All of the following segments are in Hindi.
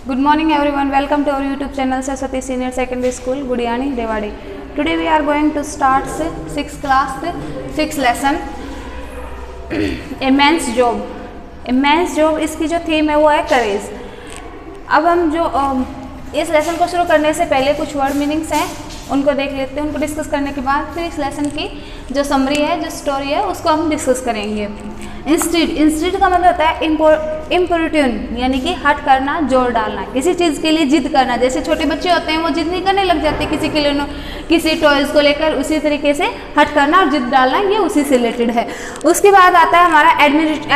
Good morning everyone, welcome to our YouTube channel Saraswati Senior Secondary School, Gudiyani, Rewari. Today we are going to start 6th class, 6th lesson, A Man's Job. A Man's Job इसकी जो थीम है वो है करेज। अब हम जो इस लेसन को शुरू करने से पहले कुछ वर्ड मीनिंग्स हैं उनको देख लेते हैं। उनको डिस्कस करने के बाद फिर इस लेसन की जो समरी है, जो स्टोरी है, उसको हम डिस्कस करेंगे। इंस्टीड का मतलब होता है इम्पोर्ट्यून, यानी कि हट करना, जोर डालना, किसी चीज़ के लिए जिद करना। जैसे छोटे बच्चे होते हैं वो जिद नहीं करने लग जाते किसी के लिए, किसी टॉयज़ को लेकर, उसी तरीके से हट करना और जिद डालना, ये उसी से रिलेटेड है। उसके बाद आता है हमारा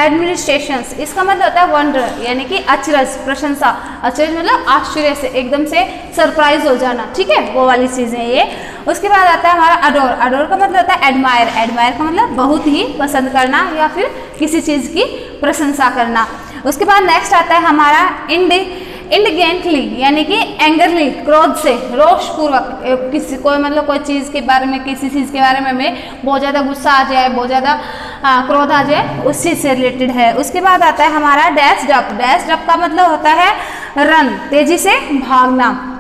एडमिनिस्ट्रेशंस। इसका मतलब होता है वंडर, यानी कि अचरज, प्रशंसा। अचरज मतलब आश्चर्य से, एकदम से सरप्राइज हो जाना, ठीक है, वो वाली चीज़ें ये। उसके बाद आता है हमारा अडोर। अडोर का मतलब होता है एडमायर। एडमायर का मतलब बहुत ही पसंद करना या फिर किसी चीज़ की प्रशंसा करना। उसके बाद नेक्स्ट आता है हमारा इंडिगेंटली, यानी कि एंगरली, क्रोध से, रोषपूर्वक, किसी कोई चीज़ के बारे में, किसी चीज़ के बारे में हमें बहुत ज़्यादा गुस्सा आ जाए, बहुत ज़्यादा क्रोध आ जाए, उस चीज़ से रिलेटेड है। उसके बाद आता है हमारा डैश्ड अप। डैश्ड अप का मतलब होता है रन, तेज़ी से भागना,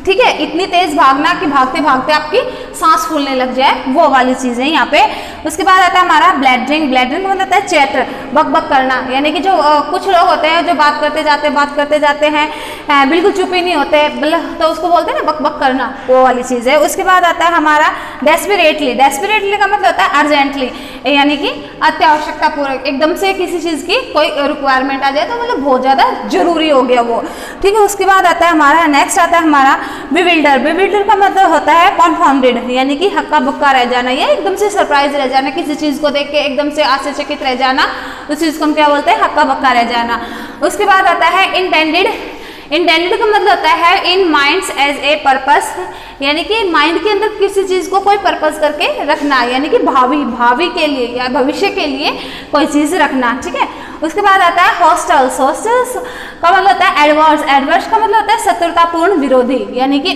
ठीक है, इतनी तेज भागना कि भागते भागते आपकी सांस फूलने लग जाए, वो वाली चीज़ है यहाँ पे। उसके बाद आता है हमारा ब्लैडरिंग। ब्लैडरिंग का मतलब होता है चैटर, बक बक करना, यानी कि जो कुछ लोग होते हैं जो बात करते जाते हैं, बिल्कुल चुप ही नहीं होते, तो उसको बोलते हैं ना बक बक करना, वो वाली चीज़ है। उसके बाद आता है हमारा डेस्परेटली। डेस्परेटली का मतलब होता है अर्जेंटली, यानी कि अत्यावश्यकता पूर्वक, एकदम से किसी चीज़ की कोई रिक्वायरमेंट आ जाए तो मतलब बहुत ज़्यादा जरूरी हो गया वो, ठीक है। उसके बाद आता है हमारा नेक्स्ट आता है हमारा बिविल्डर। बिविल्डर का मतलब होता है कॉन्फाउंडेड, यानी कि हक्का बक्का रह जाना या एकदम से सरप्राइज रह जाना, किसी चीज़ को देख के एकदम से आश्चर्यचकित रह जाना, उस चीज़ को हम क्या बोलते हैं, हक्का बक्का रह जाना। उसके बाद आता है इंटेंडेड। इंटेंडेड का मतलब होता है इन माइंड्स एज ए पर्पस, यानी कि माइंड के अंदर किसी चीज़ को कोई पर्पस करके रखना, यानी कि भावी के लिए या भविष्य के लिए कोई चीज़ रखना, ठीक है। उसके बाद आता है हॉस्टल्स। हॉस्टल्स का मतलब होता है एडवर्स। एडवर्स का मतलब होता है शत्रुतापूर्ण, विरोधी, यानी कि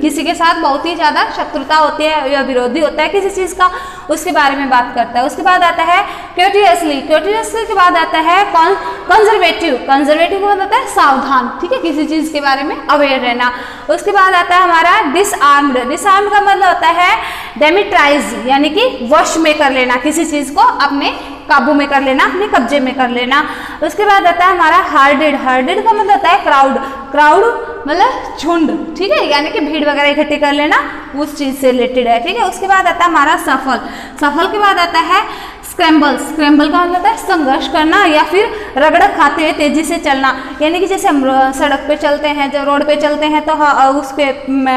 किसी के साथ बहुत ही ज़्यादा शत्रुता होती है या विरोधी होता है किसी चीज़ का, उसके बारे में बात करता है। उसके बाद आता है क्यूरियसली। क्यूरियसली के बाद आता है कंजर्वेटिव। कंजर्वेटिव का मतलब होता है सावधान, ठीक है, किसी चीज़ के बारे में अवेयर रहना। उसके बाद आता है हमारा डिसआर्म्ड। डिसआर्म्ड का मतलब होता है डेमिट्राइज, यानी कि वश में कर लेना, किसी चीज़ को अपने काबू में कर लेना, अपने कब्जे में कर लेना। उसके बाद आता है हमारा हार्डेड। हार्डेड का मतलब होता है क्राउड। क्राउड मतलब झुंड, ठीक है, यानी कि भीड़ वगैरह इकट्ठी कर लेना, उस चीज़ से रिलेटेड है, ठीक है। उसके बाद आता है हमारा सफल। सफल के बाद आता है स्क्रैम्बल। स्क्रैम्बल का मतलब है संघर्ष करना या फिर रगड़क खाते हुए तेजी से चलना, यानी कि जैसे हम सड़क पे चलते हैं, जो रोड पे चलते हैं, तो उसके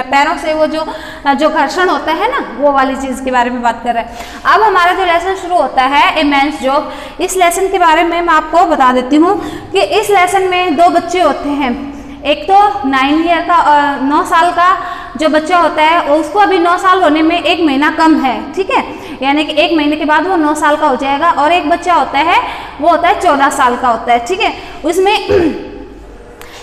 पैरों से वो जो घर्षण होता है ना, वो वाली चीज़ के बारे में बात कर रहे हैं। अब हमारा जो लेसन शुरू होता है ए मैन्स जॉब, इस लेसन के बारे में मैं आपको बता देती हूँ कि इस लेसन में दो बच्चे होते हैं। एक तो 9 ईयर का 9 साल का जो बच्चा होता है, उसको अभी 9 साल होने में 1 महीना कम है, ठीक है, यानी कि 1 महीने के बाद वो 9 साल का हो जाएगा। और एक बच्चा होता है वो होता है 14 साल का होता है, ठीक है। उसमें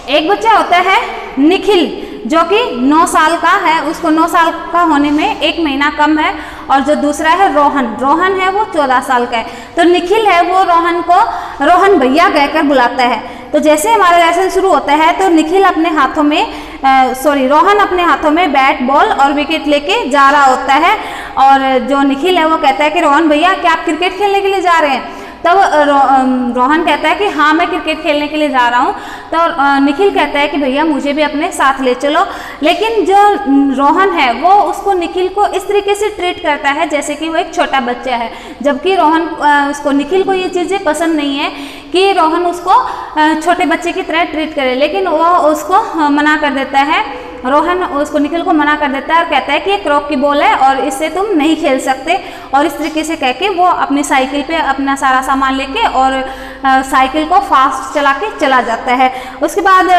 एक बच्चा होता है निखिल, जो कि 9 साल का है, उसको 9 साल का होने में 1 महीना कम है। और जो दूसरा है रोहन। रोहन है वो 14 साल का है। तो निखिल है वो रोहन को रोहन भैया कहकर बुलाता है। तो जैसे हमारा लेसन शुरू होता है तो निखिल अपने हाथों में रोहन अपने हाथों में बैट, बॉल और विकेट लेके जा रहा होता है। और जो निखिल है वो कहता है कि रोहन भैया क्या आप क्रिकेट खेलने के लिए जा रहे हैं? तब रोहन कहता है कि हाँ मैं क्रिकेट खेलने के लिए जा रहा हूँ। तो निखिल कहता है कि भैया मुझे भी अपने साथ ले चलो। लेकिन जो रोहन है वो उसको निखिल को इस तरीके से ट्रीट करता है जैसे कि वो एक छोटा बच्चा है, जबकि रोहन उसको निखिल को ये चीज़ें पसंद नहीं है कि रोहन उसको छोटे बच्चे की तरह ट्रीट करे, लेकिन वो उसको मना कर देता है। रोहन उसको निखिल को मना कर देता है और कहता है कि ये क्रॉक की बॉल है और इससे तुम नहीं खेल सकते। और इस तरीके से कह के वो अपनी साइकिल पे अपना सारा सामान लेके और साइकिल को फास्ट चला के चला जाता है। उसके बाद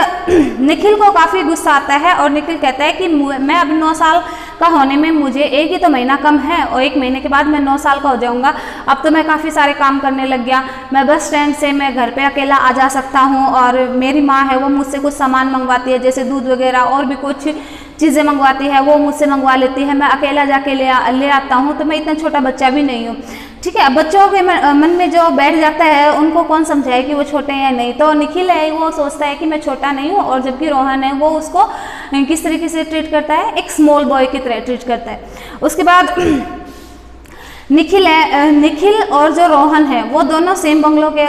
निखिल को काफ़ी गुस्सा आता है और निखिल कहता है कि मैं अब 9 साल का होने में मुझे 1 ही तो महीना कम है और 1 महीने के बाद मैं 9 साल का हो जाऊंगा। अब तो मैं काफ़ी सारे काम करने लग गया। मैं बस स्टैंड से मैं घर पे अकेला आ जा सकता हूँ और मेरी माँ है वो मुझसे कुछ सामान मंगवाती है, जैसे दूध वगैरह और भी कुछ चीज़ें मंगवाती है, वो मुझसे मंगवा लेती है। मैं अकेला जाके ले आता हूँ, तो मैं इतना छोटा बच्चा भी नहीं हूँ, ठीक है। अब बच्चों के मन में जो बैठ जाता है उनको कौन समझाए कि वो छोटे हैं या नहीं। तो निखिल है वो सोचता है कि मैं छोटा नहीं हूँ, और जबकि रोहन है वो उसको किस तरीके से ट्रीट करता है, एक स्मॉल बॉय की तरह ट्रीट करता है। उसके बाद निखिल और जो रोहन है वो दोनों सेम बंगलों के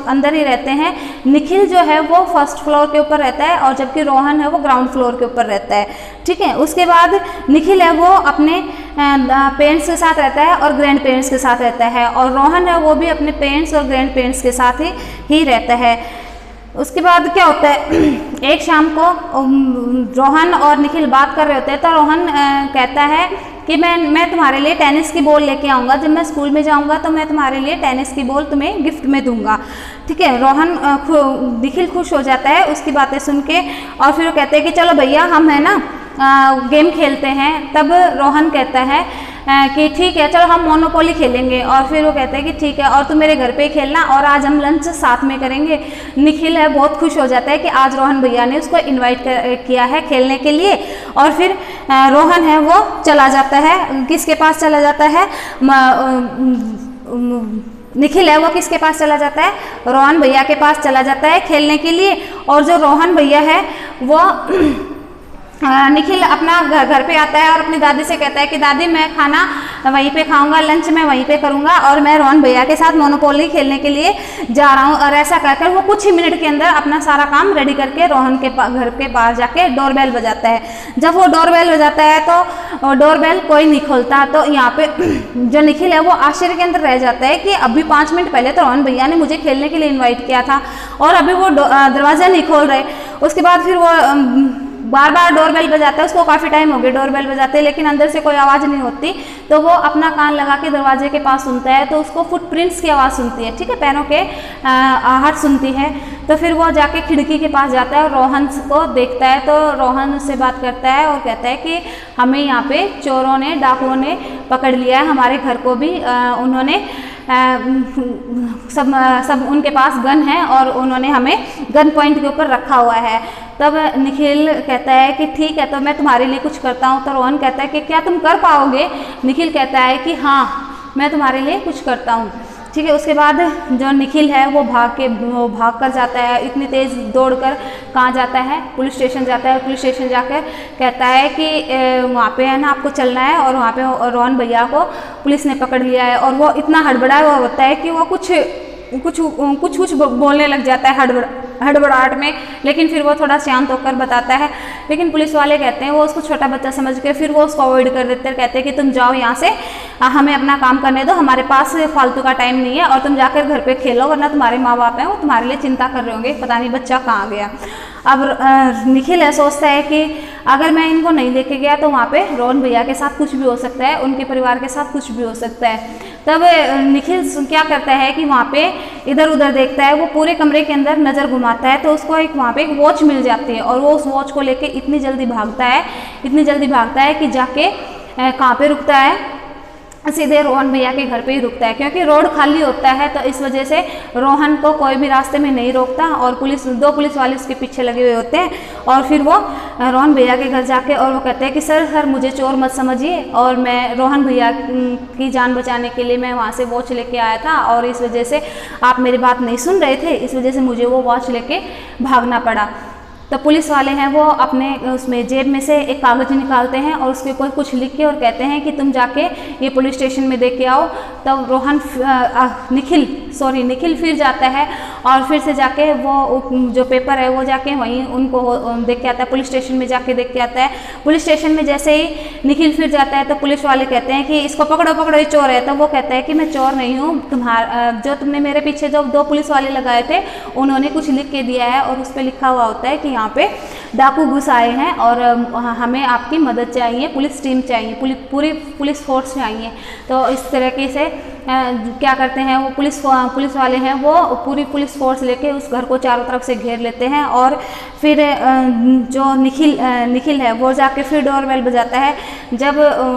अंदर ही रहते हैं। निखिल जो है वो फर्स्ट फ्लोर के ऊपर रहता है और जबकि रोहन है वो ग्राउंड फ्लोर के ऊपर रहता है। ठीक है। उसके बाद निखिल है वो अपने पेरेंट्स के साथ रहता है और ग्रैंड पेरेंट्स के साथ रहता है, और रोहन है वो भी अपने पेरेंट्स और ग्रैंड पेरेंट्स के साथ ही रहता है। उसके बाद क्या होता है, एक शाम को रोहन और निखिल बात कर रहे होते हैं, तो रोहन कहता है कि मैं तुम्हारे लिए टेनिस की बॉल लेके आऊँगा, जब मैं स्कूल में जाऊँगा तो मैं तुम्हारे लिए टेनिस की बॉल तुम्हें गिफ्ट में दूंगा। ठीक है। रोहन निखिल खुश हो जाता है उसकी बातें सुन के, और फिर वो कहते हैं कि चलो भैया हम है ना गेम खेलते हैं। तब रोहन कहता है कि ठीक है चलो हम मोनोपोली खेलेंगे, और फिर वो कहते हैं कि ठीक है और तुम मेरे घर पे ही खेलना, और आज हम लंच साथ में करेंगे। निखिल है बहुत खुश हो जाता है कि आज रोहन भैया ने उसको इनवाइट किया है खेलने के लिए, और फिर रोहन है वो चला जाता है, किसके पास चला जाता है, निखिल है वो किसके पास चला जाता है, रोहन भैया के पास चला जाता है खेलने के लिए। और जो रोहन भैया है वो निखिल अपना घर पे आता है और अपनी दादी से कहता है कि दादी मैं खाना वहीं पे खाऊंगा, लंच मैं वहीं पे करूंगा, और मैं रोहन भैया के साथ मोनोपोली खेलने के लिए जा रहा हूं। और ऐसा कहकर वो कुछ ही मिनट के अंदर अपना सारा काम रेडी करके रोहन के घर के बाहर जाके डोरबेल बजाता है। जब वो डोरबेल बजाता है तो डोरबेल कोई नहीं खोलता, तो यहाँ पे जो निखिल है वो आश्चर्य के अंदर रह जाता है कि अभी 5 मिनट पहले तो रोहन भैया ने मुझे खेलने के लिए इन्वाइट किया था और अभी वो दरवाज़ा नहीं खोल रहे। उसके बाद फिर वो बार बार डोरबेल बजाता है, उसको काफ़ी टाइम हो गया डोरबेल बजाते, लेकिन अंदर से कोई आवाज़ नहीं होती। तो वो अपना कान लगा के दरवाजे के पास सुनता है, तो उसको फुटप्रिंट्स की आवाज़ सुनती है। ठीक है। पैरों के आहट सुनती है। तो फिर वो जाके खिड़की के पास जाता है और रोहन को देखता है, तो रोहन उससे बात करता है और कहता है कि हमें यहाँ पे चोरों ने, डाकुओं ने पकड़ लिया है, हमारे घर को भी उन्होंने सब उनके पास गन है और उन्होंने हमें गन पॉइंट के ऊपर रखा हुआ है। तब निखिल कहता है कि ठीक है तो मैं तुम्हारे लिए कुछ करता हूँ। तो रोहन कहता है कि क्या तुम कर पाओगे। निखिल कहता है कि हाँ मैं तुम्हारे लिए कुछ करता हूँ। ठीक है। उसके बाद जो निखिल है वो भाग कर जाता है, इतनी तेज़ दौड़कर कहाँ जाता है, पुलिस स्टेशन जाता है। पुलिस स्टेशन जाकर कहता है कि वहाँ पे है ना आपको चलना है, और वहाँ पे रोहन भैया को पुलिस ने पकड़ लिया है। और वो इतना हड़बड़ा हुआ होता है कि वो कुछ बोलने लग जाता है हड़बड़ाहट में, लेकिन फिर वो थोड़ा शांत होकर बताता है। लेकिन पुलिस वाले कहते हैं, वो उसको छोटा बच्चा समझ के फिर वो उसको अवॉइड कर देते हैं, कहते हैं कि तुम जाओ यहाँ से, हमें अपना काम करने दो, हमारे पास फालतू का टाइम नहीं है, और तुम जाकर घर पे खेलो, वरना तुम्हारे माँ बाप हैं वो तुम्हारे लिए चिंता कर रहे होंगे, पता नहीं बच्चा कहाँ गया। अब निखिल है सोचता है कि अगर मैं इनको नहीं लेके गया तो वहाँ पे रोहन भैया के साथ कुछ भी हो सकता है, उनके परिवार के साथ कुछ भी हो सकता है। तब निखिल क्या करता है कि वहाँ पे इधर उधर देखता है, वो पूरे कमरे के अंदर नज़र घुमाता है, तो उसको वहाँ पे एक वॉच मिल जाती है, और वो उस वॉच को लेके इतनी जल्दी भागता है कि जाके कहाँ पे रुकता है, सीधे रोहन भैया के घर पे ही रुकता है, क्योंकि रोड खाली होता है। तो इस वजह से रोहन को कोई भी रास्ते में नहीं रोकता, और दो पुलिस वाले उसके पीछे लगे हुए होते हैं। और फिर वो रोहन भैया के घर जाके और वो कहते हैं कि सर मुझे चोर मत समझिए, और मैं रोहन भैया की जान बचाने के लिए मैं वहाँ से वॉच लेके आया था, और इस वजह से आप मेरी बात नहीं सुन रहे थे, इस वजह से मुझे वो वॉच लेके भागना पड़ा। तो पुलिस वाले हैं वो अपने उसमें जेब में से एक कागज़ निकालते हैं और उसके ऊपर कुछ लिख के और कहते हैं कि तुम जाके ये पुलिस स्टेशन में दे के आओ। तब निखिल फिर जाता है और फिर से जाके वो जो पेपर है वो जाके वहीं उनको देख के आता है, पुलिस स्टेशन में जाके देख के आता है। पुलिस स्टेशन में जैसे ही निखिल फिर जाता है तो पुलिस वाले कहते हैं कि इसको पकड़ो ये चोर है। तो वो कहता है कि मैं चोर नहीं हूँ, जो तुमने मेरे पीछे जो 2 पुलिस वाले लगाए थे उन्होंने कुछ लिख के दिया है, और उस पर लिखा हुआ होता है कि यहाँ पे डाकू घुस आए हैं और हमें आपकी मदद चाहिए, पुलिस टीम चाहिए, पूरी पुलिस फोर्स चाहिए। तो इस तरीके से क्या करते हैं वो पुलिस वाले हैं वो पूरी पुलिस फोर्स लेके उस घर को चारों तरफ से घेर लेते हैं। और फिर जो निखिल है वो जाके फिर डोरबेल बजाता है। जब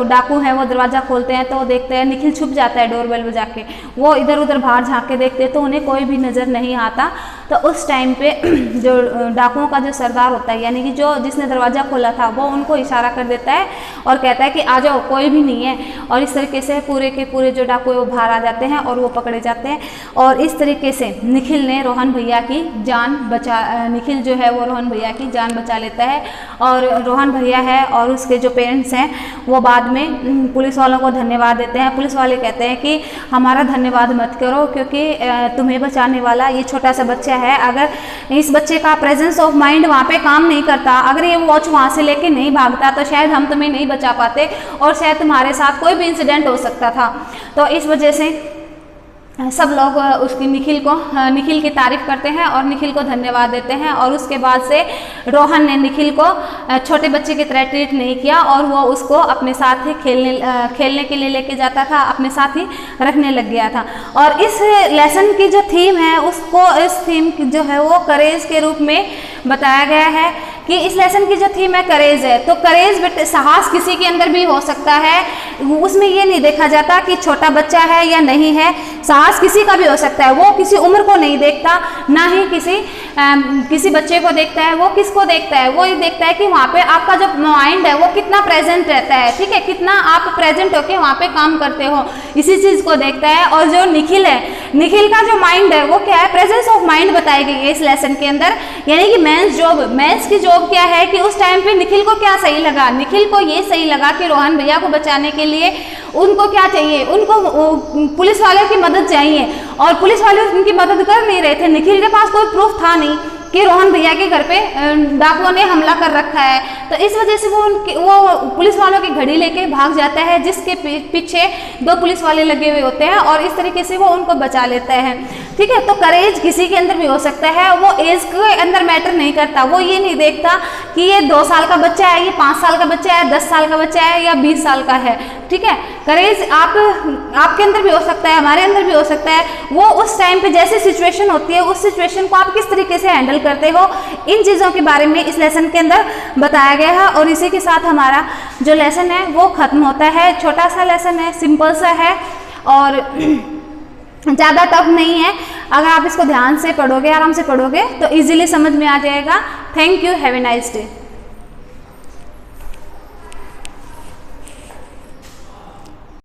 डाकू हैं वो दरवाज़ा खोलते हैं तो वो देखते हैं निखिल छुप जाता है डोरबेल बजा के। वो इधर उधर बाहर झाँक के देखते हैं तो उन्हें कोई भी नज़र नहीं आता। तो उस टाइम पे जो डाकुओं का जो सरदार होता है, यानी कि जिसने दरवाज़ा खोला था, वो उनको इशारा कर देता है और कहता है कि आ जाओ, कोई भी नहीं है। और इस तरीके से पूरे के पूरे जो डाकू है वो बाहर आ जाते हैं और वो पकड़े जाते हैं। और इस तरीके से निखिल ने रोहन भैया की जान निखिल जो है वो रोहन भैया की जान बचा लेता है। और रोहन भैया है और उसके जो पेरेंट्स हैं वो बाद में पुलिस वालों को धन्यवाद देते हैं। पुलिस वाले कहते हैं कि हमारा धन्यवाद मत करो, क्योंकि तुम्हें बचाने वाला ये छोटा सा बच्चा है। अगर इस बच्चे का प्रेजेंस ऑफ माइंड वहाँ पे काम नहीं करता, अगर ये वॉच वहाँ से लेके नहीं भागता, तो शायद हम तुम्हें नहीं बचा पाते और शायद तुम्हारे साथ कोई भी इंसिडेंट हो सकता था। तो इस वजह से सब लोग उसकी निखिल की तारीफ करते हैं और निखिल को धन्यवाद देते हैं। और उसके बाद से रोहन ने निखिल को छोटे बच्चे की तरह ट्रीट नहीं किया और वो उसको अपने साथ ही खेलने के लिए लेके जाता था, अपने साथ ही रखने लग गया था। और इस लेसन की जो थीम है उसको, इस थीम जो है वो करेज के रूप में बताया गया है कि इस लेसन की जो थीम है करेज है। तो करेज बेटे साहस किसी के अंदर भी हो सकता है, उसमें ये नहीं देखा जाता कि छोटा बच्चा है या नहीं है। साहस किसी का भी हो सकता है, वो किसी उम्र को नहीं देखता, ना ही किसी बच्चे को देखता है। वो किसको देखता है, वो ये देखता है कि वहाँ पे आपका जो माइंड है वो कितना प्रेजेंट रहता है, ठीक है, कितना आप प्रेजेंट होके वहाँ पे काम करते हो, इसी चीज़ को देखता है। और जो निखिल है, निखिल का जो माइंड है वो क्या है, प्रेजेंस ऑफ माइंड बताई गई है इस लेसन के अंदर। यानी कि मेंस की जॉब क्या है कि उस टाइम पे निखिल को क्या सही लगा, निखिल को ये सही लगा कि रोहन भैया को बचाने के लिए उनको क्या चाहिए, उनको पुलिस वाले की मदद चाहिए। और पुलिस वाले उनकी मदद कर नहीं रहे थे, निखिल के पास कोई प्रूफ था नहीं कि रोहन भैया के घर पे डाकुओं ने हमला कर रखा है। तो इस वजह से वो पुलिस वालों की घड़ी लेके भाग जाता है, जिसके पीछे 2 पुलिस वाले लगे हुए होते हैं और इस तरीके से वो उनको बचा लेता है, ठीक है। तो करेज किसी के अंदर भी हो सकता है, वो एज के अंदर मैटर नहीं करता। वो ये नहीं देखता कि ये 2 साल का बच्चा है, ये 5 साल का बच्चा है, 10 साल का बच्चा है या 20 साल का है, ठीक है। करेज आपके अंदर भी हो सकता है, हमारे अंदर भी हो सकता है। वो उस टाइम पे जैसी सिचुएशन होती है, उस सिचुएशन को आप किस तरीके से हैंडल करते हो, इन चीज़ों के बारे में इस लेसन के अंदर बताया गया है। और इसी के साथ हमारा जो लेसन है वो खत्म होता है। छोटा सा लेसन है, सिंपल सा है और ज़्यादा टफ नहीं है। अगर आप इसको ध्यान से पढ़ोगे, आराम से पढ़ोगे तो इजीली समझ में आ जाएगा। Thank you, have a nice day.